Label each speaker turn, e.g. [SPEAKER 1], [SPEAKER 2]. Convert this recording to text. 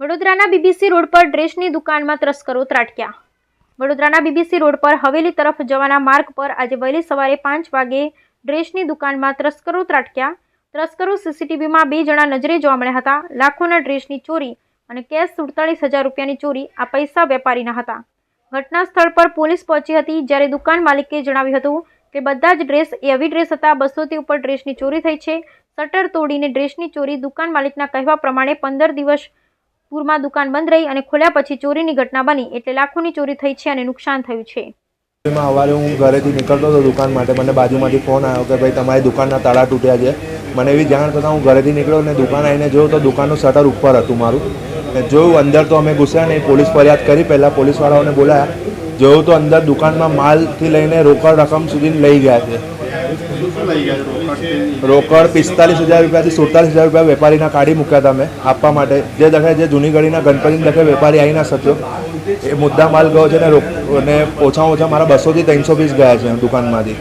[SPEAKER 1] વડોદરાના BBC road પર ડ્રેસની દુકાનમાં તસ્કરો ત્રાટક્યા। વડોદરાના બીબીસી રોડ પર હવેલી તરફ જવાના માર્ગ પર આજે વહેલી સવારે 5 વાગે ડ્રેસની દુકાનમાં તસ્કરો ત્રાટક્યા। તસ્કરો સીસીટીવીમાં 2 જણા નજરે જોવા મળ્યા હતા। લાખોના ડ્રેસની ચોરી અને કેશ 47,000 રૂપિયાની ચોરી આ પૈસા વેપારીના હતા। ઘટના સ્થળ પર પોલીસ પહોંચી હતી, જ્યારે દુકાન માલિકે જણાવ્યું હતું કે બધા જ ડ્રેસ એવી ડ્રેસ હતા। 200થી ઉપર ડ્રેસની ચોરી થઈ છે। શટર તોડીને ડ્રેસની ચોરી। દુકાન માલિકના કહેવા પ્રમાણે 15 દિવસ પૂરમાં દુકાન બંધ રહી અને ખોલ્યા પછી ચોરીની ઘટના બની, એટલે લાખોની ચોરી થઈ છે અને નુકસાન થયું છે।
[SPEAKER 2] સવારે હું ઘરેથી નીકળતો હતો દુકાન માટે, મને બાજુમાંથી ફોન આવ્યો કે ભાઈ તમારી દુકાનના તાળા તૂટ્યા છે। મને એવી જાણ થતાં હું ઘરેથી નીકળ્યો અને દુકાન આવીને જોયું તો દુકાનનું શટર ઉપર હતું મારું। જોયું અંદર તો અમે ઘૂસ્યા નહીં, પોલીસ ફરિયાદ કરી, પહેલાં પોલીસવાળાઓને બોલાયા। જોયું તો અંદર દુકાનમાં માલથી લઈને રોકડ રકમ સુધી લઈ ગયા છે। રોકડ 45,000 રૂપિયાથી 47,000 રૂપિયા વેપારીના કાઢી મૂક્યા હતા મેં આપવા માટે। જે દખે જે જૂની ગળીના ગણપતિની દખે વેપારી આવી ના શક્યો, એ મુદ્દા માલ ગયો છે ને ઓછામાં ઓછા મારા 200થી 300 પીસ ગયા છે દુકાનમાંથી।